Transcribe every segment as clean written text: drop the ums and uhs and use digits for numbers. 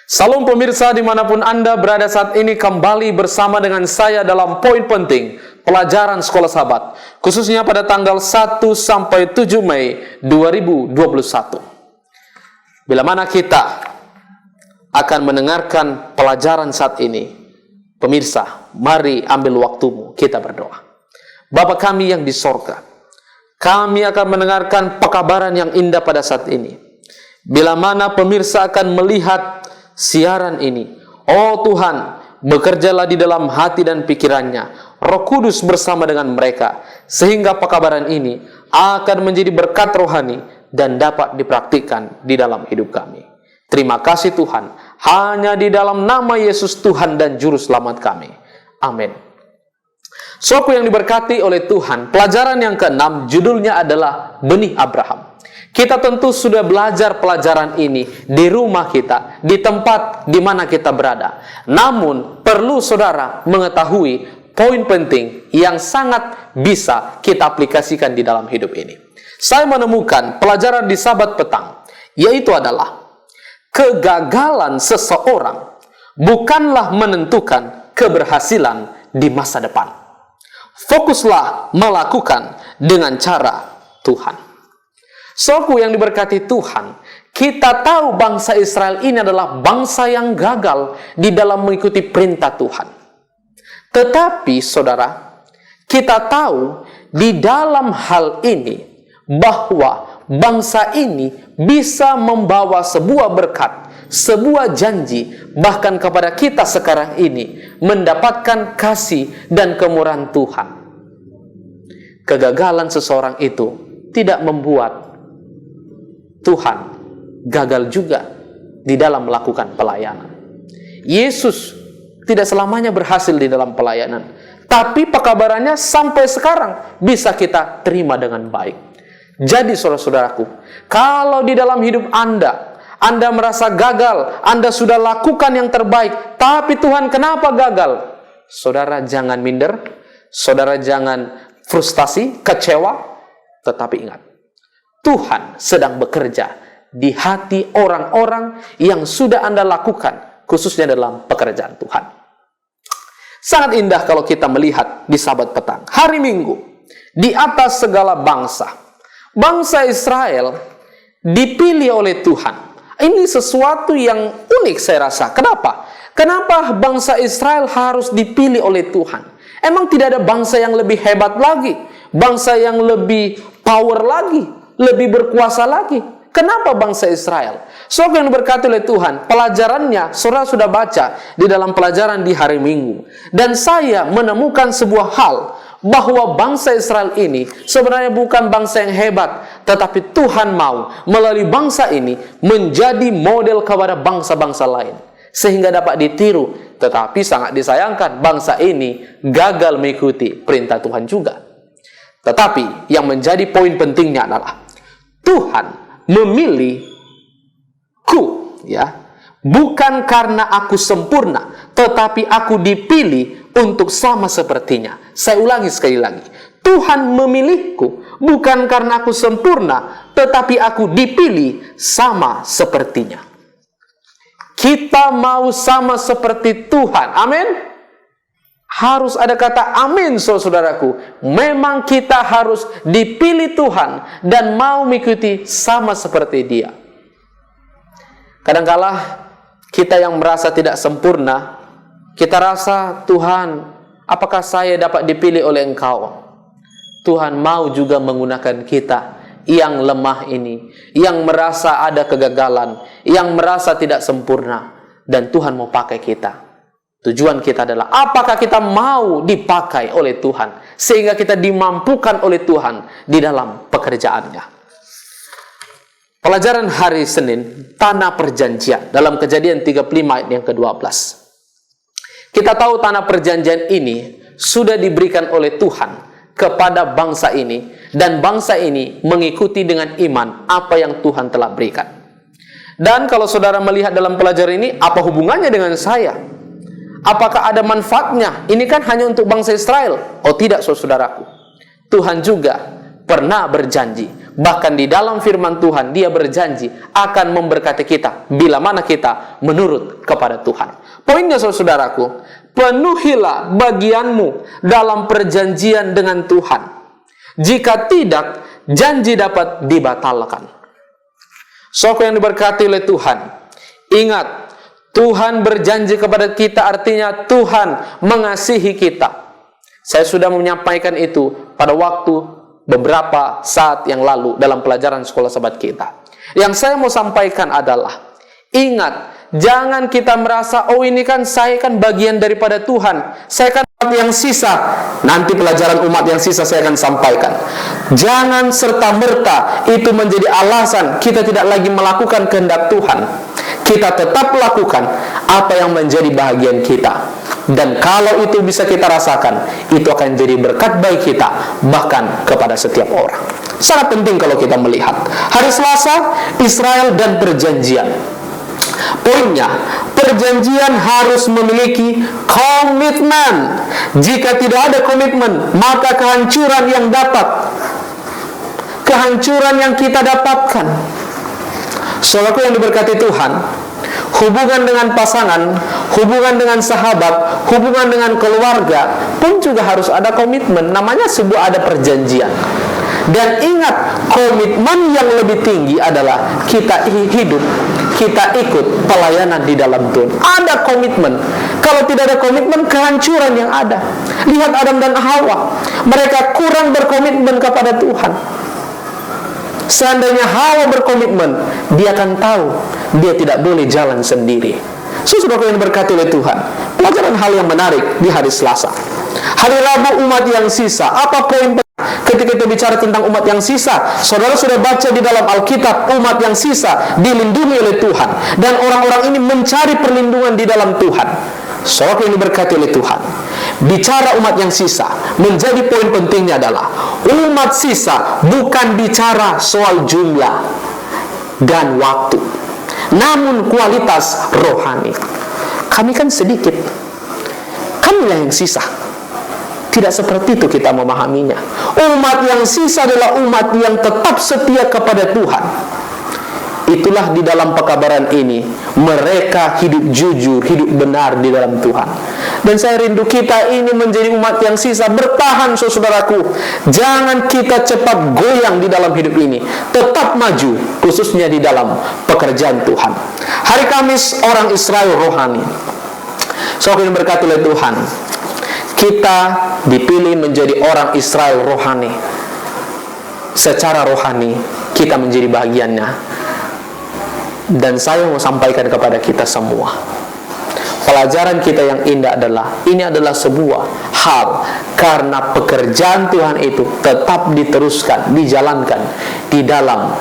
Salam pemirsa dimanapun Anda berada saat ini, kembali bersama dengan saya dalam poin penting pelajaran Sekolah Sahabat, khususnya pada tanggal 1 sampai 7 Mei 2021. Bila mana kita akan mendengarkan pelajaran saat ini, pemirsa, mari ambil waktumu, kita berdoa. Bapa kami yang di sorga, kami akan mendengarkan pekabaran yang indah pada saat ini. Bila mana pemirsa akan melihat siaran ini, oh Tuhan, bekerjalah di dalam hati dan pikirannya, Roh Kudus bersama dengan mereka, sehingga pekabaran ini akan menjadi berkat rohani dan dapat dipraktikkan di dalam hidup kami. Terima kasih Tuhan, hanya di dalam nama Yesus Tuhan dan Juru Selamat kami. Amin. Saudaraku yang diberkati oleh Tuhan, pelajaran yang ke-6 judulnya adalah Benih Abraham. Kita tentu sudah belajar pelajaran ini di rumah kita, di tempat di mana kita berada. Namun, perlu saudara mengetahui poin penting yang sangat bisa kita aplikasikan di dalam hidup ini. Saya menemukan pelajaran di Sabat petang, yaitu adalah kegagalan seseorang bukanlah menentukan keberhasilan di masa depan. Fokuslah melakukan dengan cara Tuhan. Saudaraku yang diberkati Tuhan, kita tahu bangsa Israel ini adalah bangsa yang gagal di dalam mengikuti perintah Tuhan. Tetapi saudara, kita tahu di dalam hal ini bahwa bangsa ini bisa membawa sebuah berkat, sebuah janji, bahkan kepada kita sekarang ini mendapatkan kasih dan kemurahan Tuhan. Kegagalan seseorang itu tidak membuat Tuhan gagal juga di dalam melakukan pelayanan. Yesus tidak selamanya berhasil di dalam pelayanan, tapi pekabarannya sampai sekarang bisa kita terima dengan baik. Jadi saudara-saudaraku, kalau di dalam hidup Anda merasa gagal, Anda sudah lakukan yang terbaik, tapi Tuhan kenapa gagal? Saudara jangan minder, saudara jangan frustasi, kecewa, tetapi ingat, Tuhan sedang bekerja di hati orang-orang yang sudah Anda lakukan, khususnya dalam pekerjaan Tuhan. Sangat indah kalau kita melihat di Sabat petang, hari Minggu, di atas segala bangsa, bangsa Israel dipilih oleh Tuhan. Ini sesuatu yang unik saya rasa. Kenapa? Kenapa bangsa Israel harus dipilih oleh Tuhan? Emang tidak ada bangsa yang lebih hebat lagi? Bangsa yang lebih power lagi? Lebih berkuasa lagi? Kenapa bangsa Israel? Saudara yang diberkati oleh Tuhan, pelajarannya saudara sudah baca di dalam pelajaran di hari Minggu. Dan saya menemukan sebuah hal, bahwa bangsa Israel ini sebenarnya bukan bangsa yang hebat, tetapi Tuhan mau melalui bangsa ini menjadi model kepada bangsa-bangsa lain, sehingga dapat ditiru. Tetapi sangat disayangkan, bangsa ini gagal mengikuti perintah Tuhan juga. Tetapi yang menjadi poin pentingnya adalah Tuhan memilihku, ya, bukan karena aku sempurna, tetapi aku dipilih untuk sama sepertinya. Saya ulangi sekali lagi, Tuhan memilihku bukan karena aku sempurna, tetapi aku dipilih sama sepertinya. Kita mau sama seperti Tuhan, amin. Harus ada kata amin, saudaraku. Memang kita harus dipilih Tuhan dan mau mengikuti sama seperti Dia. Kadangkala kita yang merasa tidak sempurna, kita rasa, Tuhan, apakah saya dapat dipilih oleh Engkau? Tuhan mau juga menggunakan kita yang lemah ini, yang merasa ada kegagalan, yang merasa tidak sempurna, dan Tuhan mau pakai kita. Tujuan kita adalah apakah kita mau dipakai oleh Tuhan, sehingga kita dimampukan oleh Tuhan di dalam pekerjaannya. Pelajaran hari Senin, Tanah Perjanjian, dalam Kejadian 35 ayat yang ke-12. Kita tahu tanah perjanjian ini sudah diberikan oleh Tuhan kepada bangsa ini, dan bangsa ini mengikuti dengan iman apa yang Tuhan telah berikan. Dan kalau saudara melihat dalam pelajaran ini, apa hubungannya dengan saya? Apakah ada manfaatnya? Ini kan hanya untuk bangsa Israel. Oh tidak, saudaraku. Tuhan juga pernah berjanji. Bahkan di dalam firman Tuhan, Dia berjanji akan memberkati kita bila mana kita menurut kepada Tuhan. Poinnya, saudaraku, penuhilah bagianmu dalam perjanjian dengan Tuhan. Jika tidak, janji dapat dibatalkan. Saudara yang diberkati oleh Tuhan, ingat, Tuhan berjanji kepada kita, artinya Tuhan mengasihi kita. Saya sudah menyampaikan itu pada waktu beberapa saat yang lalu dalam pelajaran sekolah sahabat kita. Yang saya mau sampaikan adalah, ingat, jangan kita merasa, oh ini kan saya kan bagian daripada Tuhan, saya kan umat yang sisa. Nanti pelajaran umat yang sisa saya akan sampaikan. Jangan serta-merta itu menjadi alasan kita tidak lagi melakukan kehendak Tuhan. Kita tetap lakukan apa yang menjadi bahagian kita. Dan kalau itu bisa kita rasakan, itu akan jadi berkat bagi kita, bahkan kepada setiap orang. Sangat penting kalau kita melihat hari Selasa, Israel dan perjanjian. Poinnya, perjanjian harus memiliki komitmen. Jika tidak ada komitmen, maka kehancuran yang kita dapatkan. Saudaraku yang diberkati Tuhan, hubungan dengan pasangan, hubungan dengan sahabat, hubungan dengan keluarga pun juga harus ada komitmen. Namanya ada perjanjian. Dan ingat, komitmen yang lebih tinggi adalah kita hidup, kita ikut pelayanan di dalam Tuhan. Ada komitmen. Kalau tidak ada komitmen, kehancuran yang ada. Lihat Adam dan Hawa, mereka kurang berkomitmen kepada Tuhan. Seandainya Hawa berkomitmen, dia akan tahu dia tidak boleh jalan sendiri. Saudara yang diberkati oleh Tuhan, pelajaran hal yang menarik di hari Selasa. Hari Rabu, umat yang sisa. Apa poin ketika kita bicara tentang umat yang sisa? Saudara sudah baca di dalam Alkitab, umat yang sisa dilindungi oleh Tuhan, dan orang-orang ini mencari perlindungan di dalam Tuhan. Saudara yang diberkati oleh Tuhan, bicara umat yang sisa, menjadi poin pentingnya adalah umat sisa bukan bicara soal jumlah dan waktu, namun kualitas rohani. Kami kan sedikit, kamilah yang sisa. Tidak seperti itu kita memahaminya. Umat yang sisa adalah umat yang tetap setia kepada Tuhan. Itulah di dalam pekabaran ini, mereka hidup jujur, hidup benar di dalam Tuhan. Dan saya rindu kita ini menjadi umat yang sisa. Bertahan, saudaraku. Jangan kita cepat goyang di dalam hidup ini. Tetap maju, khususnya di dalam pekerjaan Tuhan. Hari Kamis, orang Israel rohani. Saudara yang berkati oleh Tuhan, kita dipilih menjadi orang Israel rohani. Secara rohani, kita menjadi bagiannya. Dan saya mau sampaikan kepada kita semua, pelajaran kita yang indah adalah, ini adalah sebuah hal, karena pekerjaan Tuhan itu tetap diteruskan, dijalankan di dalam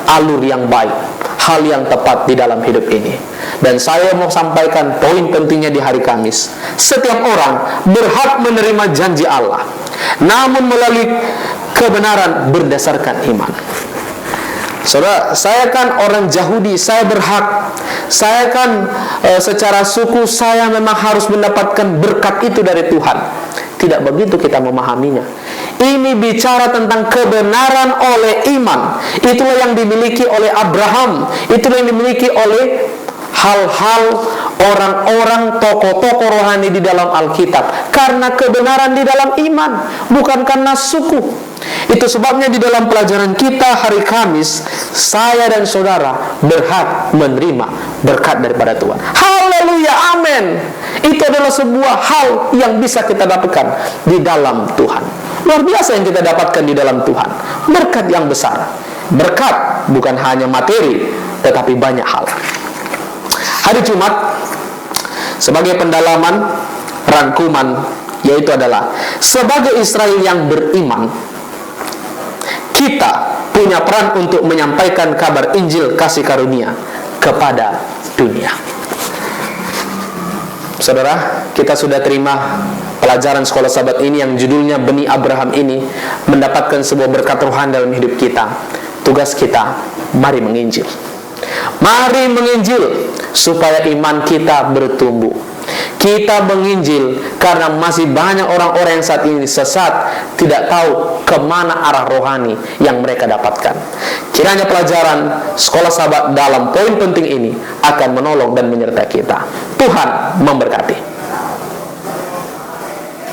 alur yang baik, hal yang tepat di dalam hidup ini. Dan saya mau sampaikan poin pentingnya di hari Kamis. Setiap orang berhak menerima janji Allah, namun melalui kebenaran berdasarkan iman. Saudara, saya kan orang Yahudi, saya berhak. Saya kan secara suku saya memang harus mendapatkan berkat itu dari Tuhan. Tidak begitu kita memahaminya. Ini bicara tentang kebenaran oleh iman. Itulah yang dimiliki oleh Abraham. Itulah yang dimiliki oleh hal-hal orang-orang tokoh-tokoh rohani di dalam Alkitab. Karena kebenaran di dalam iman, bukan karena suku. Itu sebabnya di dalam pelajaran kita hari Kamis, saya dan saudara berhak menerima berkat daripada Tuhan. Haleluya, amin. Itu adalah sebuah hal yang bisa kita dapatkan di dalam Tuhan. Luar biasa yang kita dapatkan di dalam Tuhan. Berkat yang besar. Berkat bukan hanya materi, tetapi banyak hal. Hari Jumat, sebagai pendalaman, rangkuman, yaitu adalah sebagai Israel yang beriman, kita punya peran untuk menyampaikan kabar Injil kasih karunia kepada dunia. Saudara, kita sudah terima pelajaran sekolah sahabat ini yang judulnya Benih Abraham ini, mendapatkan sebuah berkat rohani dalam hidup kita. Tugas kita, mari menginjil. Mari menginjil supaya iman kita bertumbuh. Kita menginjil karena masih banyak orang-orang yang saat ini sesat, tidak tahu kemana arah rohani yang mereka dapatkan. Kiranya pelajaran Sekolah Sahabat dalam poin penting ini akan menolong dan menyertai kita. Tuhan memberkati.